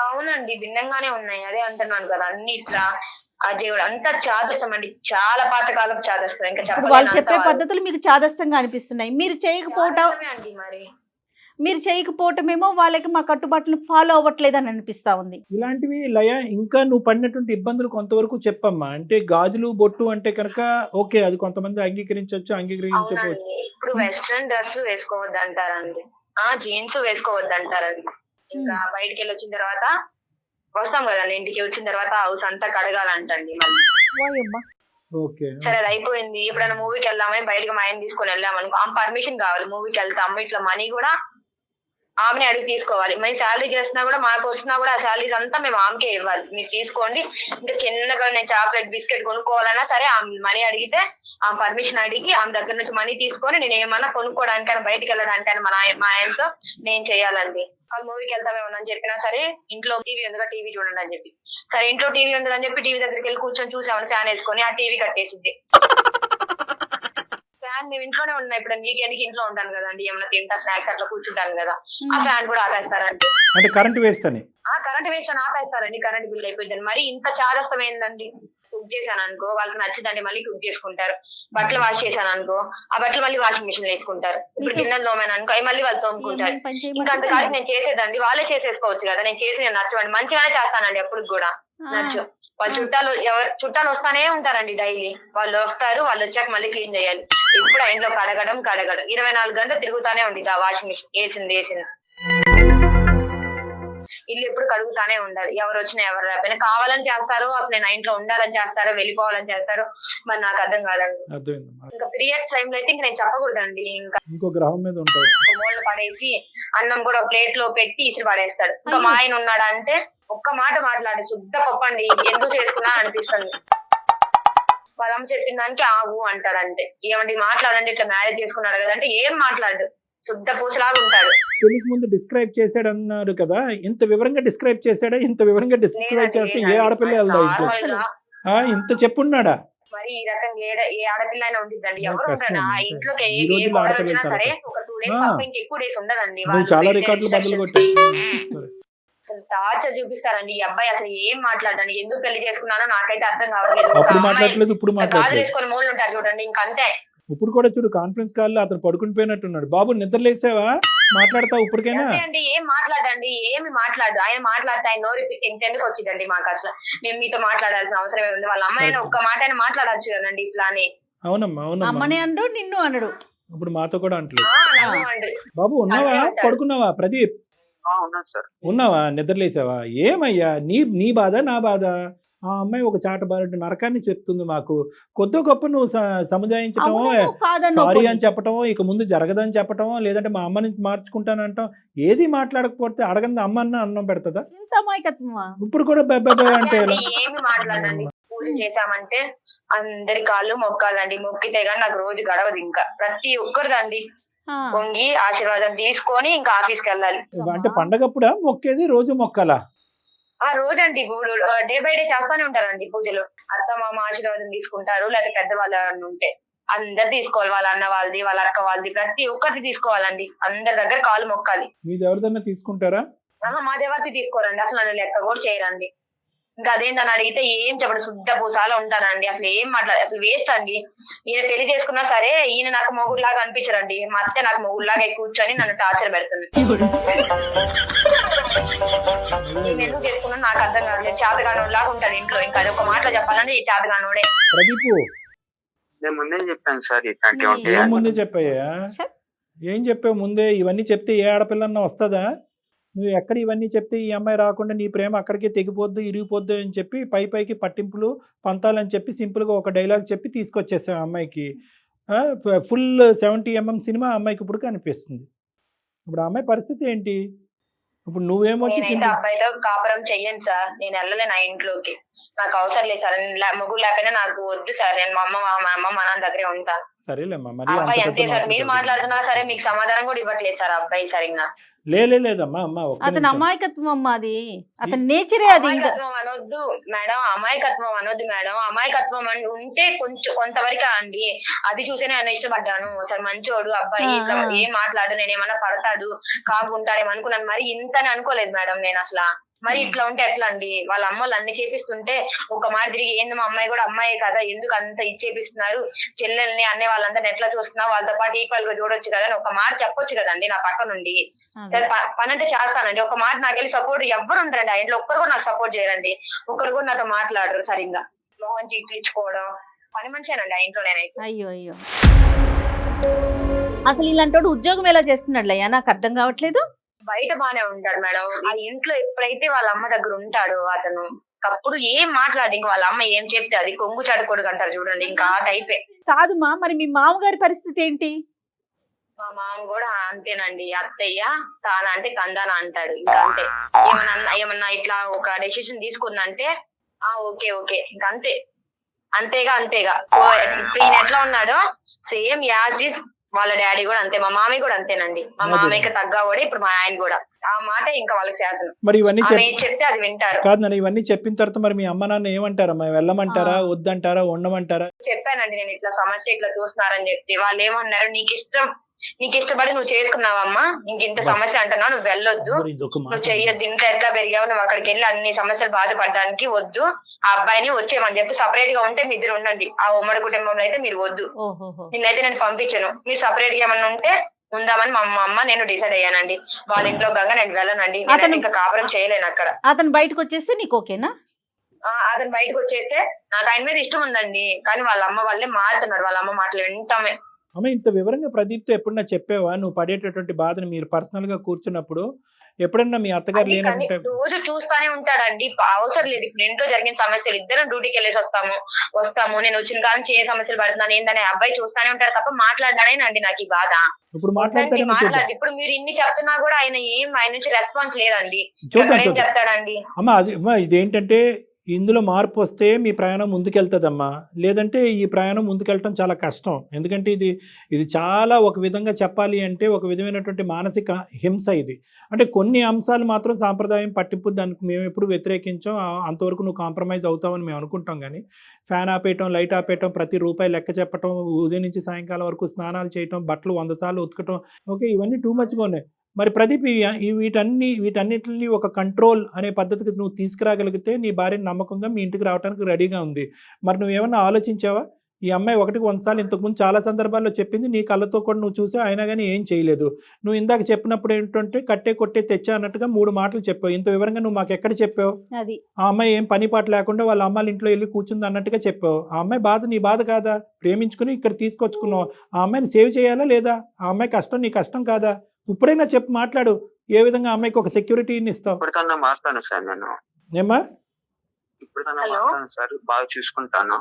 అవునండి, భిన్నంగానే ఉన్నాయి. అదే అంటున్నాను కదా, అన్ని ఇట్లా అజయుడు అంతా చాదస్తం అండి. చాలా పాతకాలం చాదస్తం. ఇంకా చెప్పాలి, వాళ్ళు చెప్పే పద్ధతులు మీకు చాదస్తంగా అనిపిస్తున్నాయి. మీరు చేయకపోవటమేమో వాళ్ళకి మా కట్టుబాట్లు ఫాలో అవ్వట్లేదు అని అనిపిస్తా ఉంది. ఇలాంటివి లయ ఇంకా నువ్వు పడినటువంటి ఇబ్బందులు కొంతవరకు చెప్పమ్మా. అంటే గాజులు బొట్టు అంటే కనుక ఓకే, అది కొంతమంది అంగీకరించకపోవచ్చు. ఇప్పుడు వెస్ట్రన్ డ్రెస్ వేసుకోవద్దు అంటారండి, జీన్స్ వేసుకోవద్దు అంటారండి. ఇంకా బయటికి వెళ్ళి వచ్చిన తర్వాత వస్తాం కదండి, ఇంటికి వచ్చిన తర్వాత హౌస్ అంతా కడగాలంటండి. సరే అది అయిపోయింది. ఎప్పుడైనా మూవీకి వెళ్దామని బయటకి మా ఆయన తీసుకొని వెళ్ళామనుకో, ఆమె పర్మిషన్ కావాలి. మూవీకి వెళ్తాము, ఇట్లా మనీ కూడా ఆమెనే అడిగి తీసుకోవాలి. మేము శాలరీ చేస్తున్నా కూడా మాకు వస్తున్నా కూడా ఆ శాలరీస్ అంతా మేము ఆమెకే ఇవ్వాలి. మీరు తీసుకోండి. ఇంకా చిన్నగా నేను చాక్లెట్ బిస్కెట్ కొనుక్కోవాలన్నా సరే ఆమె మనీ అడిగితే ఆమె పర్మిషన్ అడిగి ఆమె దగ్గర నుంచి మనీ తీసుకొని నేను ఏమన్నా కొనుక్కోవడానికైనా బయటకు వెళ్ళడానికైనా మా ఆయనతో నేను చేయాలండి. వాళ్ళు మూవీకి వెళ్తామేమో అని చెప్పినా సరే ఇంట్లో టీవీ ఉందిగా టీవీ చూడండి అని చెప్పి, సరే ఇంట్లో టీవీ ఉందని చెప్పి టీవీ దగ్గరికి వెళ్ళి కూర్చొని చూసామని ఫ్యాన్ వేసుకొని ఆ టీవీ కట్టేసిద్ది. ఫ్యాన్ మేము ఇంట్లోనే ఉన్నాయి. ఇప్పుడు వీకెండ్కి ఇంట్లో ఉంటాను కదండి, ఏమైనా తింటా స్నాక్స్ అట్లా కూర్చుంటాను కదా, ఆ ఫ్యాన్ కూడా ఆపేస్తారండి. అంటే కరెంట్ వేస్ట్ అని ఆపేస్తారండి. కరెంట్ బిల్ అయిపోయిందని. మరి ఇంత చాదస్తం ఏందండి? కుక్ చేశాను అనుకో, వాళ్ళకి నచ్చిందండి మళ్ళీ కుక్ చేసుకుంటారు. బట్టలు వాష్ చేశాను అనుకో, ఆ బట్టలు మళ్ళీ వాషింగ్ మిషన్ వేసుకుంటారు. ఇప్పుడు గిన్నెలు తోమాను అనుకో, అవి మళ్ళీ వాళ్ళు తోముకుంటారు. ఇంకా అంతకాడికి నేను చేసేదండి, వాళ్ళే చేసేసుకోవచ్చు కదా. నేను చేసి నేను నచ్చవండి, మంచిగానే చేస్తానండి. ఎప్పుడు కూడా నచ్చు. వాళ్ళ చుట్టాలు వస్తానే ఉంటారండి డైలీ. వాళ్ళు వస్తారు, వాళ్ళు వచ్చాక మళ్ళీ క్లీన్ చేయాలి. ఇప్పుడు ఆ ఇంట్లో కడగడం 24 గంటలు తిరుగుతానే ఉండిద్ది ఆ వాషింగ్ మిషన్. వేసింది ఇల్లు ఎప్పుడు కడుగుతానే ఉండాలి. ఎవరు వచ్చినా ఎవరు రాకపోయినా కావాలని చేస్తారో, అసలు నేను ఇంట్లో ఉండాలని చేస్తారో, వెళ్ళిపోవాలని చేస్తారో మరి నాకు అర్థం కాదండి. ఇంకా పీరియడ్స్ టైంలో అయితే ఇంక నేను చెప్పకూడదండి. ఇంకా ఇంకో గ్రహం మీద ఉంటాడు. మూలలు పడేసి అన్నం కూడా ఒక ప్లేట్ లో పెట్టి ఇసిరి పడేస్తాడు. ఇంకా మా ఆయన ఉన్నాడా అంటే ఒక్క మాట మాట్లాడి శుద్ధ పప్పండి, ఎందుకు చేసుకున్నా అనిపిస్తుంది. వాళ్ళమ్మ చెప్పిన దానికి ఆవు అంటారంటే, ఏమండి మాట్లాడండి, ఇట్లా మ్యారేజ్ చేసుకున్నాడు కదా అంటే ఏం మాట్లాడు, శుద్ధ పూసలాగా ఉంటాడు. పెళ్లికి ముందు డిస్క్రైబ్ చేశాడు అన్నారు కదా, ఇంత వివరంగా డిస్క్రైబ్ చేశాడా? ఇంత వివరంగా డిస్క్రైబ్ చేస్తే ఏ ఆడపిల్ల వెళ్దా? ఇంత చెప్పున్నాడా? మరి ఈ రకంగా ఏ ఆడపిల్ల అయినా ఉంటుందండి. ఎవరు ఉంటాడు ఆ ఇంట్లోకి ఏ గొడవ వచ్చినా సరే ఒక 2 days తప్ప ఇంకెక్కువ డేస్ ఉండదండి. చాలా రికార్డులు బదులు కొట్టి అసలు టార్చర్ చూపిస్తారండి. ఈ అబ్బాయి అసలు ఏం మాట్లాడండి, ఎందుకు పెళ్లి చేసుకున్నానో నాకైతే అర్థం కావట్లేదు. గాజులు వేసుకొని మూలు ఉంటారు చూడండి, ఇంకంతే. ఇప్పుడు కూడా చూడు, కాన్ఫరెన్స్ కాల్ లో అతను పడుకుని పోయినట్టున్నాడు. బాబు నిద్రలేసావా? మాట్లాడతావు ఇప్పటికైనా? అండి ఏం మాట్లాడండి, ఏమి మాట్లాడు. ఆయన మాట్లాడితే ఆయన నోరు ఇంతెందుకు వచ్చిందండి మాకు అసలు. మేము మీతో మాట్లాడాల్సిన అవసరం ఏముంది? వాళ్ళ అమ్మాయినా ఒక్క మాట అయినా మాట్లాడచ్చు కదండి ఇట్లానే. అవునమ్మా, అవునమ్మా. అమ్మనే అండు, నిన్ను అనడు. ఇప్పుడు మాతో కూడా అంటలేదు. బాబు ఉన్నావా? పడుకున్నావా? ప్రదీప్ ఉన్నాను సార్. ఉన్నావా? నిద్రలేసావా? ఏమయ్యా నీ బాధ నా బాధ? ఆ అమ్మాయి ఒక చాటబారటి నరకాన్ని చెప్తుంది మాకు. కొద్దో గొప్ప నువ్వు సముదాయించటమో, సారీ అని చెప్పటమో, ఇక ముందు జరగదని చెప్పటమో, లేదంటే మా అమ్మని మార్చుకుంటానంటాం, ఏది మాట్లాడకపోతే అడగంది అమ్మ అన్న అన్నం పెడతదా? ఇంత అమాయకత్వమా? ఇప్పుడు కూడా అంటే ఎలా? ఏమి మాట్లాడండి. పూజ చేశామంటే అందరి కాళ్ళు మొక్కాలండి. మొక్కితే గానీ నాకు రోజు గడవదు. ఇంకా ప్రతి ఒక్కరిదండి పొంగి ఆశీర్వాదం తీసుకొని ఇంకా ఆఫీస్కి వెళ్ళాలి. అంటే పండగప్పుడా మొక్కేది? రోజు మొక్కాలా? ఆ రోజండి ఇప్పుడు డే బై డే చేస్తానే ఉంటారండి పూజలు. అత్త మామ ఆశీర్వాదం తీసుకుంటారు, లేదా పెద్దవాళ్ళు ఎవరైనా ఉంటే అందరు తీసుకోవాలి. వాళ్ళ అన్న వాళ్ళది, వాళ్ళ అక్క వాళ్ళది, ప్రతి ఒక్కరిది తీసుకోవాలండి. అందరి దగ్గర కాలు మొక్కాలి. మీది ఎవరిదన్నా తీసుకుంటారా? మా దేవతి తీసుకోరండి, అసలు నన్ను లెక్క కూడా చేయరండి. ఇంకా అదేందని అడిగితే ఏం చెప్పండి, శుద్ధ పూసాల ఉంటానండి. అసలు ఏం మాట్లాడ, అసలు వేస్ట్ అండి. ఈయన పెళ్లి చేసుకున్నా సరే ఈయన నాకు మొగుడులాగా అనిపించరండి. మా అత్తే నాకు మొగుడులాగా కూర్చొని నన్ను టార్చర్ పెడుతుంది. నేను ఎందుకు చేసుకున్నా నాకు అర్థం కావట్లేదు. చేతగానోలాగా ఉంటాను ఇంట్లో. ఇంకా అది ఒక మాటలో చెప్పాలంటే ఈ చేతగానోడే. ప్రదీపు, నేను ముందే చెప్పాను సార్ ఇట్లాంటివి ఉంటాయి ఏం అని. ముందే చెప్పాయా? ఏం చెప్పావు ముందే? ఇవన్నీ చెప్తే ఏ ఆడపిల్లన్నా వస్తుందా? నువ్వు ఎక్కడ ఇవన్నీ చెప్తే ఈ అమ్మాయి రాకుండా నీ ప్రేమ అక్కడికే తెగిపోద్దు, ఇరిగిపోద్దు అని చెప్పి పైకి పట్టింపులు పంతాలని చెప్పి సింపుల్గా ఒక డైలాగ్ చెప్పి తీసుకొచ్చేసావు అమ్మాయికి. ఫుల్ 70mm సినిమా అమ్మాయికి ఇప్పుడు కనిపిస్తుంది. ఇప్పుడు ఆ అమ్మాయి పరిస్థితి ఏంటి? ఇప్పుడు నువ్వేమొచ్చి నేనైతే అబ్బాయితో కాపురం చెయ్యను సార్. నేను వెళ్ళలేను ఆ ఇంట్లోకి. నాకు అవసరం లేదు సార్. మొగుడు లేకపోయినా నాకు వద్దు సార్. నేను మా అమ్మ మా నాన్న దగ్గరే ఉంటాను. సరేలేమ్మా, మరి అబ్బాయి అంతే సార్. మీరు మాట్లాడుతున్నా సరే మీకు సమాధానం కూడా ఇవ్వట్లేదు సార్ అబ్బాయి సరిగ్గా. లేదమ్మా అమ్మ, అతని అమాయకత్వం అమ్మా, అది అతని నేచరే. అది అమాయకత్వం అనొద్దు మేడం, అమాయకత్వం అనొద్దు మేడం. అమాయకత్వం ఉంటే కొంతవరకు అండి. అది చూసే నేను ఇష్టపడ్డాను. సరే మంచోడు అబ్బాయి, ఇట్లా ఏం మాట్లాడు, నేను ఏమన్నా పడతాడు కాకుంటాడేమో అనుకున్నాను. మరి ఇంతని అనుకోలేదు మేడం నేను అసలు. మరి ఇట్లా ఉంటే ఎట్లా అండి? వాళ్ళ అమ్మలు అన్ని చేపిస్తుంటే ఒక మాట తిరిగి ఏంది మా అమ్మాయి కూడా అమ్మాయే కదా, ఎందుకు అంత ఇచ్చేపిస్తున్నారు, చెల్లెల్ని అనే వాళ్ళందరినీ ఎట్లా చూస్తున్నా, వాళ్ళతో పాటు ఈక్వల్ గా చూడొచ్చు కదా అని ఒక మాట చెప్పొచ్చు కదండి నా పక్క నుండి. సరే పని అంటే చేస్తానండి. ఒక మాట నాకు వెళ్ళి సపోర్ట్ ఎవ్వరు ఉంటారండి ఆ ఇంట్లో. ఒక్కరు కూడా నాకు సపోర్ట్ చేయరండి. ఒక్కరు కూడా నాతో మాట్లాడరు సరిగ్గా. మోహన్ ఇచ్చుకోవడం పని మనిషేనండి ఆ ఇంట్లో నేనైతే. అయ్యో అసలు ఇలాంటి ఉద్యోగం ఎలా చేస్తున్నాడు అయ్యా? నాకు అర్థం కావట్లేదు. బయట బానే ఉంటాడు మేడం. ఆ ఇంట్లో ఎప్పుడైతే వాళ్ళ అమ్మ దగ్గర ఉంటాడో అతను అప్పుడు ఏం మాట్లాడి ఇంకా వాళ్ళ అమ్మ ఏం చెప్తే అది కొంగు చదువుకోడు అంటారు చూడండి, ఇంకా ఆ టైపే. కాదుమా, మరి మీ మామగారి పరిస్థితి ఏంటి? మా మామ కూడా అంతేనండి. అత్తయ్య తానా అంటే కందానా అంటాడు. ఇంకా అంతే. ఏమన్నా ఇట్లా ఒక డెసిషన్ తీసుకుందంటే ఓకే ఇంకా అంతే. అంతేగా ఇప్పుడు ఈయన ఎట్లా ఉన్నాడో సేమ్ యాజ్ ఇస్ వాళ్ళ డాడీ కూడా అంతే. మా మామయ్య కూడా అంతేనండి. మా మామయ్యకి తగ్గవాడే ఇప్పుడు మా ఆయన కూడా. ఆ మాట ఇంకా వాళ్ళకి శాసనం. మరి ఇవన్నీ చెప్తే అది వింటారు. కాదు నాన్న, ఇవన్నీ చెప్పిన తర్వాత మరి మీ అమ్మ నాన్న ఏమంటారమ్మా? వెళ్ళమంటారా, వద్దంటారా, ఉండమంటారా? చెప్పానండి నేను ఇట్లా సమస్య ఇట్లా చూస్తున్నారని చెప్తే వాళ్ళు ఏమన్నారు, నీకు ఇష్టపడి నువ్వు చేసుకున్నావమ్మా, ఇంక ఇంత సమస్య అంటున్నావు, నువ్వు వెళ్ళొద్దు, నువ్వు చెయ్యొద్దు, ఇంట్లో ఎట్లా పెరిగావు, నువ్వు అక్కడికి వెళ్ళి అన్ని సమస్యలు బాధపడడానికి వద్దు, ఆ అబ్బాయిని వచ్చేయమని చెప్పి సపరేట్ గా ఉంటే మీ ఇద్దరు ఉండండి. ఆ ఉమ్మడి కుటుంబంలో అయితే మీరు వద్దు, నిన్నైతే నేను పంపించను, మీరు సపరేట్ గా ఏమన్నా ఉంటే ఉందామని మా అమ్మ నేను డిసైడ్ అయ్యానండి. వాళ్ళ ఇంట్లో గంగా నేను వెళ్ళనండి. నేను ఇంకా కాపురం చేయలేను అక్కడ. అతను బయటకు వచ్చేస్తే నీకు ఓకేనా? అతను బయటకు వచ్చేస్తే నాకు ఆయన మీద ఇష్టం ఉందండి, కానీ వాళ్ళ అమ్మ వాళ్ళే మారుతున్నారు. వాళ్ళ అమ్మ మాటలు వింటామే. అమ్మ, ఇంత వివరంగా ప్రదీప్తో ఎప్పుడన్నా చెప్పావా నువ్వు పడేటటువంటి బాధను? మీరు పర్సనల్ గా కూర్చున్నప్పుడు ఎప్పుడన్నా మీ అత్తగారు లేనంటే? రోజు చూస్తానే ఉంటాడండి. అవసరం లేదు. ఇప్పుడు ఇంట్లో జరిగిన సమస్యలు ఇద్దరం డ్యూటీకి వెళ్ళేసి వస్తాము. నేను వచ్చిన కాలం ఏ సమస్యలు పడుతున్నాను ఏందని అబ్బాయి చూస్తానే ఉంటారు తప్ప మాట్లాడానేనండి నాకు ఈ బాధ. ఇప్పుడు మాట్లాడి ఇప్పుడు మీరు ఇన్ని చెప్తున్నా కూడా ఆయన నుంచి రెస్పాన్స్ లేదండి. ఏం చెప్తాడండి? అమ్మ ఇదేంటంటే ఇందులో మార్పు వస్తే మీ ప్రయాణం ముందుకెళ్తుందమ్మా. లేదంటే ఈ ప్రయాణం ముందుకెళ్ళటం చాలా కష్టం. ఎందుకంటే ఇది చాలా ఒక విధంగా చెప్పాలి అంటే ఒక విధమైనటువంటి మానసిక హింస ఇది. అంటే కొన్ని అంశాలు మాత్రం సాంప్రదాయం పట్టింపు, దానికి మేము ఎప్పుడు వ్యతిరేకించాం. అంతవరకు నువ్వు కాంప్రమైజ్ అవుతావని మేము అనుకుంటాం. కానీ ఫ్యాన్ ఆపేయటం, లైట్ ఆపేయటం, ప్రతి రూపాయి లెక్క చెప్పటం, ఉదయం నుంచి సాయంకాలం వరకు స్నానాలు చేయటం, బట్టలు 100 సార్లు ఉతకటం, ఓకే ఇవన్నీ టూ మచ్గా ఉన్నాయి. మరి ప్రదీప్ వీటన్నిటిని ఒక కంట్రోల్ అనే పద్ధతికి నువ్వు తీసుకురాగలిగితే నీ భార్య నమ్మకంగా మీ ఇంటికి రావడానికి రెడీగా ఉంది. మరి నువ్వేమన్నా ఆలోచించావా? ఈ అమ్మాయి 100 సార్లు ఇంతకుముందు చాలా సందర్భాల్లో చెప్పింది, నీ కళ్ళతో కూడా నువ్వు చూసావు, అయినా కానీ ఏం చేయలేదు. నువ్వు ఇందాక చెప్పినప్పుడు ఏంటంటే కట్టే కొట్టే తెచ్చా అన్నట్టుగా 3 మాటలు చెప్పావు. ఇంత వివరంగా నువ్వు మాకు ఎక్కడ చెప్పావు? ఆ అమ్మాయి ఏం పని పాట లేకుండా వాళ్ళ అమ్మాయిల ఇంట్లో వెళ్ళి కూర్చుంది అన్నట్టుగా చెప్పావు. ఆ అమ్మాయి బాధ నీ బాధ కాదా? ప్రేమించుకుని ఇక్కడ తీసుకొచ్చుకున్నావు. ఆ అమ్మాయిని సేవ్ చేయాలా లేదా? ఆ అమ్మాయి కష్టం నీ కష్టం కాదా? ఇప్పుడైనా చెప్పు, మాట్లాడు. ఏ విధంగా అమ్మాయికి ఒక సెక్యూరిటీని ఇస్తావు? ఇప్పటికన్నా మారుతాను సార్ నేను. ఏమ్మా? ఇప్పటికన్నా హలో? మారుతాను సార్, బాగా చూసుకుంటాను.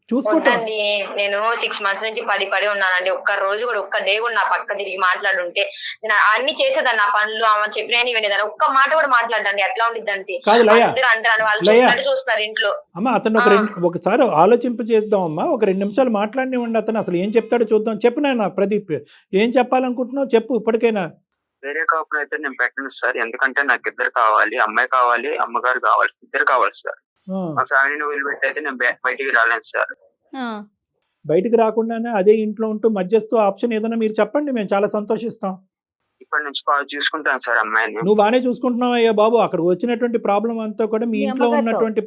చూసుకుంటా. వద్దండి, నేను 6 months నుంచి పడి ఉన్నానండి. ఒక్క రోజు కూడా, ఒక్క డే కూడా నా పక్క తిరిగి మాట్లాడుంటే నేను అన్ని చేసేదాన్ని, నా పనులు ఆమె చెప్పినవి వినేదాన్ని. ఒక్క మాట కూడా మాట్లాడండి. ఎట్లా ఉండిద్దంటే కాదు లయ, అందరూ అంటారు వాళ్ళు లయ. చూసినట్టు చూస్తున్నారు ఇంట్లో. అమ్మ అతను ఒకసారి ఆలోచింప చేద్దాం అమ్మా. ఒక 2 నిమిషాలు మాట్లాడినివ్వండి. అతను అసలు ఏం చెప్తాడో చూద్దాం. చెప్పు నాయన ప్రదీప్, ఏం చెప్పాలనుకుంటున్నావు చెప్పు ఇప్పటికైనా. వేరే కాపురం అయితే నేను పెట్టను సార్, ఎందుకంటే నాకు ఇద్దరు కావాలి, అమ్మాయి కావాలి, అమ్మగారు కావాలి, ఇద్దరు కావాలి సార్. మా ఫ్యామిలీని వదిలిపెట్టి అయితే నేను బయటికి రాలేను సార్. బయటికి రాకుండానే అదే ఇంట్లో ఉంటూ మధ్యస్థు ఆప్షన్ ఏదైనా మీరు చెప్పండి, మేము చాలా సంతోషిస్తాం. ఇప్పటి నుంచి బాగా చూసుకుంటాను సార్ అమ్మాయిని. నువ్వు బాగానే చూసుకుంటున్నావు అయ్యా బాబు. అక్కడ వచ్చినటువంటి ప్రాబ్లం అంతా కూడా మీ మీ ఇంట్లో అమ్మగారితో. ఉన్నటువంటి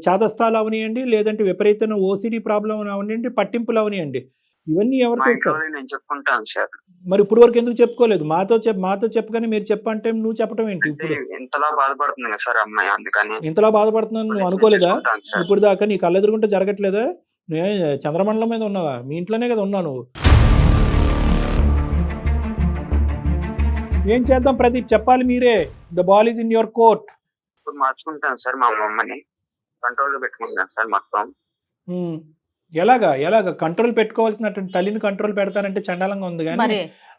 చాదస్తాలు అవనియండి, లేదంటే విపరీతమైన ఓసిడి ప్రాబ్లం అవనియండి, పట్టింపులు అవనియండి, ఇవన్నీ ఎవరు మా ఇంట్లో చూస్తారు? నేను చెప్పుకుంటాను సార్. మరి ఇప్పుడు వరకు ఎందుకు చెప్పుకోలేదు? మాతో చెప్పగానే మీరు చెప్పంటే నువ్వు చెప్పడం ఏంటి? అంటే ఇప్పుడు ఇంతలా బాధపడుతుంది కదా సార్ అమ్మాయి, అందుకని ఇంతలా బాధపడుతున్నాను నువ్వు నేను అనుకోలేదా? చూసుకుంటాను సార్. ఇప్పుడు దాకా నీ కళ్ళెదురుగుంటే జరగట్లేదా? నేను చంద్రమండలం మీద ఉన్నావా? మీ ఇంట్లోనే కదా ఉన్నావు నువ్వు. ఏం చేద్దాం ప్రదీప్, చెప్పాలి మీరే. The ball is in your court. ఇప్పుడు మార్చుకుంటాను సార్, మా అమ్మని కంట్రోల్ లో పెట్టుకుంటాను సార్ మొత్తం. ఎలాగా కంట్రోల్ పెట్టుకోవాల్సినటువంటి తల్లిని కంట్రోల్ పెడతానంటే చండాలంగా ఉంది. కానీ మరి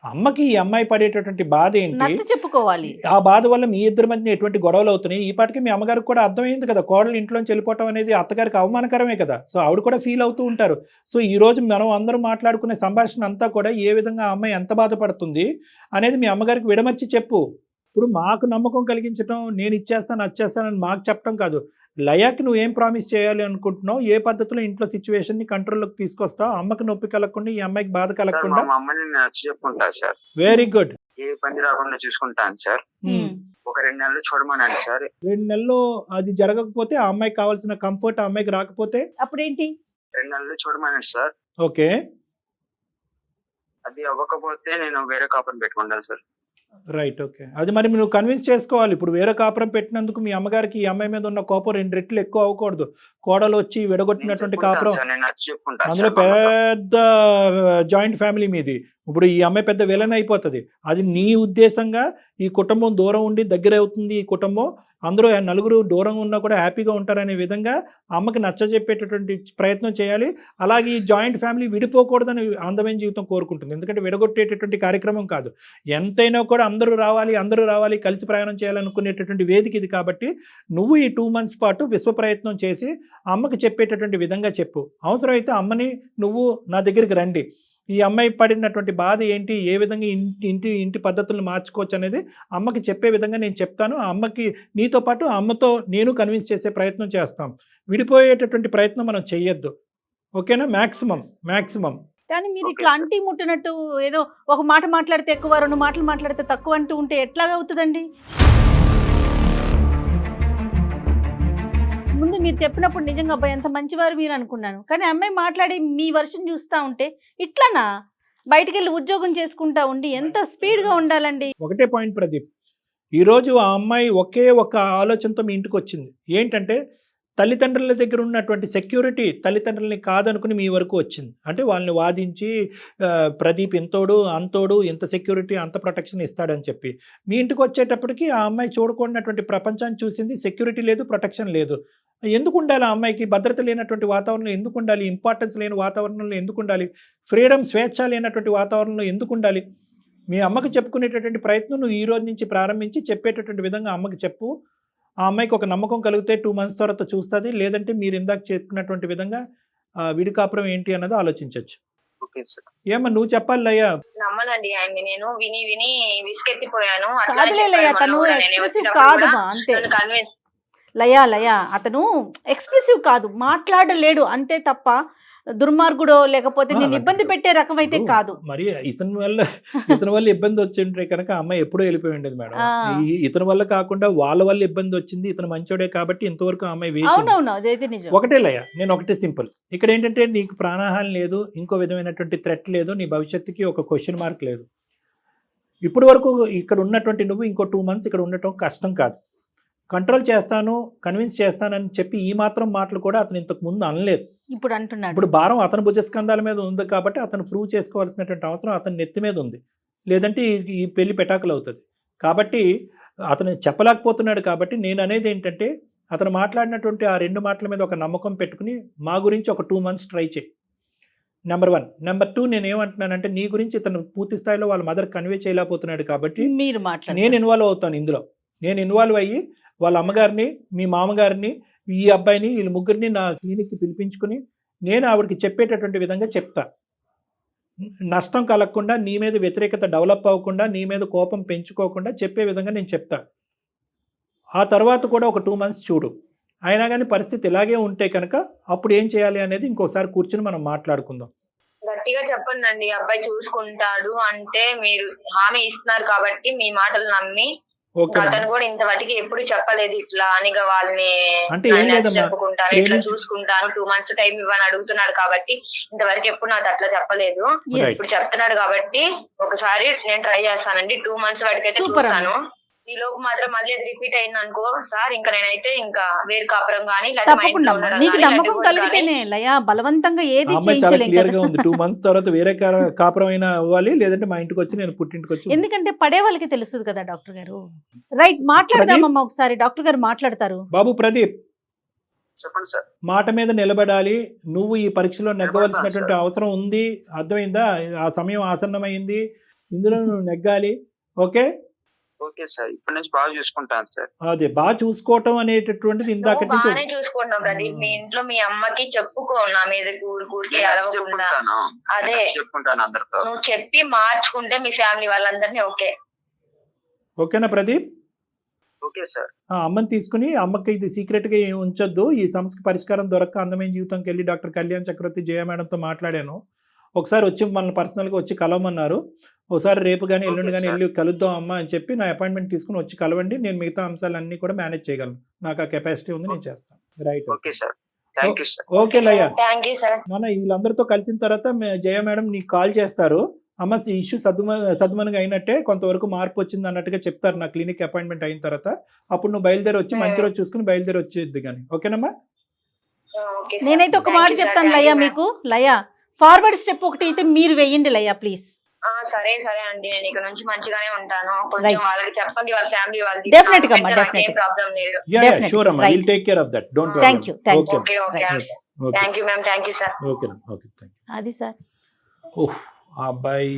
అమ్మకి ఈ అమ్మాయి పడేటటువంటి బాధ ఏంటి? నచ్చ చెప్పుకోవాలి. ఆ బాధ వల్ల మీ ఇద్దరి మధ్య ఎటువంటి గొడవలు అవుతున్నాయి? ఈ పాటికి మీ అమ్మగారికి కూడా అర్థమైంది కదా, కోడలు ఇంట్లోంచి వెళ్ళిపోవటం అనేది అత్తగారికి అవమానకరమే కదా. సో ఆవిడ కూడా ఫీల్ అవుతూ ఉంటారు. సో ఈ రోజు మనం అందరూ మాట్లాడుకునే సంభాషణ అంతా కూడా ఏ విధంగా ఆ అమ్మాయి ఎంత బాధపడుతుంది అనేది మీ అమ్మగారికి విడమర్చి చెప్పు. ఇప్పుడు మాకు నమ్మకం కలిగించడం, నేను ఇచ్చేస్తాను వచ్చేస్తానని మాకు చెప్పడం కాదు. లయాకి నువ్వు ఏం ప్రామిస్ చేయాలి అనుకుంటున్నావు? ఏ పద్ధతిలో ఇంట్లో సిచ్యువేషన్ ని కంట్రోల్లోకి తీసుకొస్తావు? అమ్మకి నొప్పి కలగకుండా, ఈ అమ్మాయికి బాధ సార్ కలగకుండా. మా అమ్మని నేను నచ్చి చెప్పుకుంటాను సార్. Very good. ఏ ఇబ్బంది రాకుండా చూసుకుంటాను సార్. ఒక 2 నెలలు చూడమనండి సార్. 2 నెలల్లో అది జరగకపోతే, ఆ అమ్మాయికి కావాల్సిన కంఫర్ట్ ఆ అమ్మాయికి రాకపోతే అప్పుడేంటి? 2 నెలలు చూడమనండి సార్. ఓకే, అది అవ్వకపోతే నేను వేరే కాపురం పెట్టుకుంటాను సార్. రైట్. ఓకే, అది మరి నువ్వు కన్విన్స్ చేసుకోవాలి. ఇప్పుడు వేరే కాపురం పెట్టినందుకు మీ అమ్మగారికి ఈ అమ్మాయి మీద ఉన్న కోపం 2 రెట్లు ఎక్కువ అవ్వకూడదు. కోడలు వచ్చి నేను విడగొట్టినటువంటి చెప్పుకుంటాను కాపురం, సార్, నేను నచ్చి చెప్పుకుంటాను అందులో సార్ మా అమ్మతో. పెద్ద జాయింట్ ఫ్యామిలీ మీది. ఇప్పుడు ఈ అమ్మాయి పెద్ద విలన్ అయిపోతుంది. అది నీ ఉద్దేశంగా ఈ కుటుంబం దూరం ఉండి దగ్గర అవుతుంది. ఈ కుటుంబం అందరూ నలుగురు దూరంగా ఉన్నా కూడా హ్యాపీగా ఉంటారనే విధంగా అమ్మకి నచ్చజెప్పేటటువంటి ప్రయత్నం చేయాలి. అలాగే ఈ జాయింట్ ఫ్యామిలీ విడిపోకూడదని అందమైన జీవితం కోరుకుంటుంది. ఎందుకంటే విడగొట్టేటటువంటి కార్యక్రమం కాదు. ఎంతైనా కూడా అందరూ రావాలి, కలిసి ప్రయాణం చేయాలనుకునేటటువంటి వేదిక ఇది. కాబట్టి నువ్వు ఈ 2 months పాటు విశ్వ ప్రయత్నం చేసి అమ్మకి చెప్పేటటువంటి విధంగా చెప్పు. అవసరమైతే అమ్మని నువ్వు నా దగ్గరికి రండి, ఈ అమ్మాయి పడినటువంటి బాధ ఏంటి, ఏ విధంగా ఇంటి పద్ధతులను మార్చుకోవచ్చు అనేది అమ్మకి చెప్పే విధంగా నేను చెప్తాను. ఆ అమ్మకి నీతో పాటు ఆ అమ్మతో నేను కన్విన్స్ చేసే ప్రయత్నం చేస్తాం. విడిపోయేటటువంటి ప్రయత్నం మనం చెయ్యొద్దు. ఓకేనా? మ్యాక్సిమం. కానీ మీరు ఓకే ఇట్లా సార్. అంటి ముట్టినట్టు ఏదో ఒక మాట మాట్లాడితే ఎక్కువ, 2 మాటలు మాట్లాడితే తక్కువ అంటూ ఉంటే ఎట్లాగా అవుతుందండి? ముందు మీరు చెప్పినప్పుడు నిజంగా అబ్బాయి ఎంత మంచివారు మీరు అనుకున్నాను. కానీ అమ్మాయి మాట్లాడి మీ వర్షన్ చూస్తూ ఉంటే ఇట్లానా? బయటికి వెళ్ళి ఉద్యోగం చేసుకుంటా ఉండి ఎంత స్పీడ్గా ఉండాలండి? ఒకటే పాయింట్ ప్రదీప్, ఈరోజు ఆ అమ్మాయి ఒకే ఒక ఆలోచనతో మీ ఇంటికి వచ్చింది. ఏంటంటే తల్లిదండ్రుల దగ్గర ఉన్నటువంటి సెక్యూరిటీ తల్లిదండ్రులని కాదనుకుని మీ వరకు వచ్చింది. అంటే వాళ్ళని వాదించి ప్రదీప్ ఇంతోడు అంతోడు, ఇంత సెక్యూరిటీ అంత ప్రొటెక్షన్ ఇస్తాడని చెప్పి మీ ఇంటికి వచ్చేటప్పటికి ఆ అమ్మాయి చూడకూడనటువంటి ప్రపంచాన్ని చూసింది. సెక్యూరిటీ లేదు, ప్రొటెక్షన్ లేదు. ఎందుకు ఉండాలి? ఆ అమ్మాయికి భద్రత లేనటువంటి వాతావరణంలో ఎందుకు ఉండాలి? ఇంపార్టెన్స్ లేని వాతావరణంలో ఎందుకు ఉండాలి? ఫ్రీడమ్, స్వేచ్ఛ లేనటువంటి వాతావరణంలో ఎందుకు ఉండాలి? మీ అమ్మకి చెప్పుకునేటటువంటి ప్రయత్నం నువ్వు ఈ రోజు నుంచి ప్రారంభించి చెప్పేటటువంటి విధంగా అమ్మకి చెప్పు. ఆ అమ్మాయికి ఒక నమ్మకం కలిగితే 2 months తర్వాత చూస్తుంది. లేదంటే మీరు ఇందాక చెప్పినటువంటి విధంగా విడి కాపురం ఏంటి అన్నది ఆలోచించవచ్చు. Okay sir. ఏమన్నా నువ్వు చెప్పాలి లయ్యా. నమ్మనండి ఆయన్ని, నేను విని విసుకెత్తిపోయాను. అట్లా కాదులే లయ, తను ఎక్స్ప్రెసివ్ కాదమ్మా. అంతే కన్విన్స్ లయ అతను ఎక్స్ప్రెసివ్ కాదు, మాట్లాడలేడు అంతే తప్ప దుర్మార్గుడో లేకపోతే నేను ఇబ్బంది పెట్టే రకం అయితే కాదు. మరి ఇతని వల్ల ఇబ్బంది వచ్చింటే కనుక అమ్మాయి ఎప్పుడో వెళ్ళిపోయి ఉండేది మేడం. ఇతని వల్ల కాకుండా వాళ్ళ వల్ల ఇబ్బంది వచ్చింది. ఇతను మంచోడే కాబట్టి ఇంతవరకు అమ్మాయి వేసి. అవునవును, అదైతే నిజం. ఒకటే లయ, నేను ఒకటే సింపుల్. ఇక్కడ ఏంటంటే నీకు ప్రాణహాని లేదు, ఇంకో విధమైనటువంటి థ్రెట్ లేదు, నీ భవిష్యత్తుకి ఒక క్వశ్చన్ మార్క్ లేదు. ఇప్పటి వరకు ఇక్కడ ఉన్నటువంటి నువ్వు ఇంకో 2 months ఇక్కడ ఉండటం కష్టం కాదు. కంట్రోల్ చేస్తాను, కన్విన్స్ చేస్తానని చెప్పి ఈ మాత్రం మాటలు కూడా అతను ఇంతకు ముందు అనలేదు. ఇప్పుడు అంటున్నాడు. ఇప్పుడు భారం అతని భుజస్కంధాల మీద ఉంది కాబట్టి అతను ప్రూవ్ చేసుకోవాల్సినటువంటి అవసరం అతని నెత్తి మీద ఉంది. లేదంటే ఈ పెళ్లి పెటాకులు అవుతుంది. కాబట్టి అతను చెప్పలేకపోతున్నాడు. కాబట్టి నేను అనేది ఏంటంటే అతను మాట్లాడినటువంటి ఆ 2 మాటల మీద ఒక నమ్మకం పెట్టుకుని మా గురించి ఒక 2 months ట్రై చేయి. నెంబర్ 1. నెంబర్ 2, నేను ఏమంటున్నానంటే నీ గురించి ఇతను పూర్తి స్థాయిలో వాళ్ళ మదర్ కన్వే చేయలేకపోతున్నాడు కాబట్టి మీరు మాట్లాడండి. నేను ఇన్వాల్వ్ అవుతాను ఇందులో. నేను ఇన్వాల్వ్ అయ్యి వాళ్ళ అమ్మగారిని, మీ మామగారిని, ఈ అబ్బాయిని, వీళ్ళ ముగ్గురిని నా క్లినిక్కి పిలిపించుకుని నేను ఆవిడకి చెప్పేటటువంటి విధంగా చెప్తా. నష్టం కలగకుండా, నీ మీద వ్యతిరేకత డెవలప్ అవ్వకుండా, నీ మీద కోపం పెంచుకోకుండా చెప్పే విధంగా నేను చెప్తా. ఆ తర్వాత కూడా ఒక 2 months చూడు. అయినా కానీ పరిస్థితి ఇలాగే ఉంటే కనుక అప్పుడు ఏం చేయాలి అనేది ఇంకోసారి కూర్చుని మనం మాట్లాడుకుందాం. గట్టిగా చెప్పండి, అబ్బాయి చూసుకుంటాడు అంటే మీరు హామీ ఇస్తున్నారు కాబట్టి మీ మాటలు నమ్మి. ఓకే అతను కూడా ఇంతవరకు ఎప్పుడు చెప్పలేదు ఇట్లా అని వాళ్ళని అంటే ఏం లేదమ్మా, చెప్పుకుంటాను, ఇట్లా చూసుకుంటాను, 2 months టైం ఇవ్వని అడుగుతున్నాడు కాబట్టి ఇంతవరకు ఎప్పుడు నాకు అట్లా చెప్పలేదు. Right. ఇప్పుడు చెప్తున్నాడు కాబట్టి ఒకసారి నేను ట్రై చేస్తానండి. 2 months వరకైతే Super చూస్తాను. ఈ లోపు మాత్రం మళ్ళీ రిపీట్ అయింది అనుకో సార్, ఇంకా నేనైతే ఇంకా వేరు కాపురం గానీ తప్పకుండా అమ్మా. నీకు నమ్మకం కలిగితేనే లయ, బలవంతంగా ఏది ఆ అమ్మాయి చాలా చేయించలేం క్లియర్ గా కదా. ఉంది. 2 months తర్వాత వేరే కాపురం అయినా అవ్వాలి, లేదంటే మా ఇంటికి వచ్చి నేను పుట్టింటికి వచ్చి ఎందుకంటే పడే వాళ్ళకి తెలుస్తుంది కదా డాక్టర్ గారు. రైట్, మాట్లాడదామమ్మా ఒకసారి. డాక్టర్ గారు మాట్లాడతారు. బాబు ప్రదీప్, చెప్పండి సార్. మాట మీద నిలబడాలి. నువ్వు ఈ పరీక్షలో నెగ్గవలసినటువంటి అవసరం ఉంది. అర్థమైందా? ఆ సమయం ఆసన్నమైంది. ఇందులో నువ్వు నెగ్గాలి. ఓకే ఓకే సార్, ఇప్పటి నుంచి బాగా చూసుకుంటాను సార్. అదే బాగా చూసుకోవటం అనేటటువంటిది ఇందాక నువ్వు బాగానే చూసుకుంటున్నావు ప్రదీప్. మీ ఇంట్లో మీ అమ్మకి చెప్పుకో నా మీద ఊరికి అలవకుండా. చెప్పుకుంటాను, అదే చెప్పుకుంటాను అందరితో. నువ్వు చెప్పి మార్చుకుంటే మీ ఫ్యామిలీ వాళ్ళందరినీ ఓకే. ఓకేనా ప్రదీప్? Okay sir. ఆ అమ్మని తీసుకుని, అమ్మకి ఇది సీక్రెట్ గా ఏం ఉంచొద్దు. ఈ సమస్యకి పరిష్కారం దొరక్క అందమైన జీవితంకి వెళ్ళి డాక్టర్ కళ్యాణ్ చక్రవర్తి జయ మేడంతో మాట్లాడాను. ఒకసారి వచ్చి మనల్ని పర్సనల్గా వచ్చి కలవమన్నారు. ఒకసారి రేపు కానీ ఎల్లుండి కానీ వెళ్ళి కలుద్దాం అమ్మా అని చెప్పి నా అపాయింట్మెంట్ తీసుకుని వచ్చి కలవండి. నేను మిగతా అంశాలన్నీ కూడా మేనేజ్ చేయగలను. నాకు ఆ కెపాసిటీ ఉంది, నేను చేస్తాను. Right, okay sir, thank you sir. Okay Laya. Thank you sir. మన వీళ్ళందరితో కలిసిన తర్వాత జయ మేడం నీకు కాల్ చేస్తారు. అమ్మ ఈ ఇష్యూ సద్మనుగా అయినట్టే, కొంతవరకు మార్పు వచ్చింది అన్నట్టుగా చెప్తారు నా క్లినిక్ అపాయింట్మెంట్ అయిన తర్వాత. అప్పుడు నువ్వు బయలుదేరి వచ్చి మంచి రోజు చూసుకుని బయలుదేరి వచ్చేది కానీ. ఓకేనమ్మా? నేనైతే ఒక మాట చెప్తాను లయ మీకు. లయ, ఫార్వర్డ్ స్టెప్ ఒకటి అయితే మీరు వేయండి లయ ప్లీజ్. సరే సరే అండి, నేను ఇక్కడ నుంచి మంచిగానే ఉంటాను. కొంచెం Right. వాళ్ళకి చెప్పండి, వాళ్ళ ఫ్యామిలీ వాళ్ళకి. Definitely గా అమ్మా, ఏం definitely. ప్రాబ్లం లేదు. Definitely. షూర్ అమ్మా, Right. Will take care of that. Don't worry. Thank you, thank you. Okay okay Right. అండి. Thank you ma'am, thank you sir. Okay okay thank you. అది sir. ఓహ్, ఆ అబ్బాయి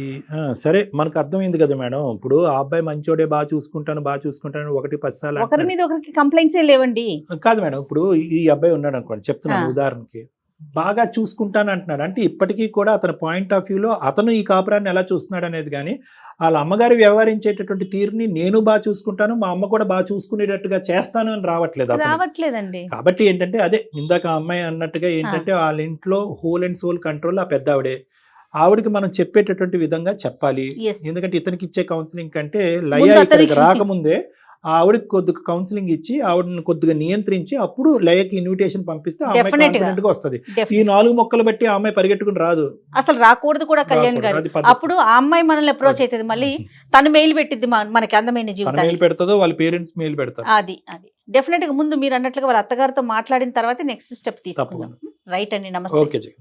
సరే మనకు అర్థమైంది కదా మేడం. ఇప్పుడు ఆ అబ్బాయి మంచోడే, బాగా చూసుకుంటాను 1-10 సార్లు ఒకరి మీద ఒకరికి కంప్లైంట్స్ లేవండి. కాదు మేడం. ఇప్పుడు ఈ అబ్బాయి ఉన్నాడు అనుకోండి, చెప్తున్నాను ఆ. ఉదాహరణకి, బాగా చూసుకుంటాను అంటున్నాడు. అంటే ఇప్పటికీ కూడా అతని పాయింట్ ఆఫ్ వ్యూలో అతను ఈ కాపురాన్ని ఎలా చూస్తున్నాడు అనేది కానీ, వాళ్ళ అమ్మగారు వ్యవహరించేటటువంటి తీరుని నేను బాగా చూసుకుంటాను, మా అమ్మ కూడా బాగా చూసుకునేటట్టుగా చేస్తాను అని రావట్లేదు అతనికి. రావట్లేదండి. కాబట్టి ఏంటంటే అదే ఇందాక ఆ అమ్మాయి అన్నట్టుగా ఏంటంటే వాళ్ళ ఇంట్లో హోల్ అండ్ సోల్ కంట్రోల్ ఆ పెద్ద ఆవిడకి మనం చెప్పేటటువంటి విధంగా చెప్పాలి. Yes. ఎందుకంటే ఇతనికి ఇచ్చే కౌన్సిలింగ్ కంటే లయ ముందు ఇక్కడికి అతనికి- రాకముందే ఆవిడకి కొద్దిగా కౌన్సిలింగ్ ఇచ్చి ఆవిడని కొద్దిగా నియంత్రించి అప్పుడు లయకి ఇన్విటేషన్ పంపిస్తే ఆ అమ్మాయి Definitely గా. కాన్ఫిడెంట్ గా వస్తుంది. ఈ Definitely. 4 మొక్కలు బట్టి ఆ అమ్మాయి పరిగెట్టుకుని రాదు. అసలు రాకూడదు కూడా కళ్యాణ్ రాకూడదు. గారు. అది పద్ధతి. అప్పుడు ఆ అమ్మాయి మనల్ని అప్రోచ్ అవుతుంది, మళ్ళీ తను మెయిల్ పెట్టిద్ది మనకి అందమైన తన జీవితాన్ని. మెయిల్ పెడతాదో వాళ్ళ పేరెంట్స్ మెయిల్ పెడతారు. అది డెఫినెట్ గా ముందు మీరు అన్నట్లుగా వాళ్ళ అత్తగారితో మాట్లాడిన తర్వాత నెక్స్ట్ స్టెప్ తీసుకుందాం. తప్పకుండా. రైట్ అండి, నమస్తే. Okay G.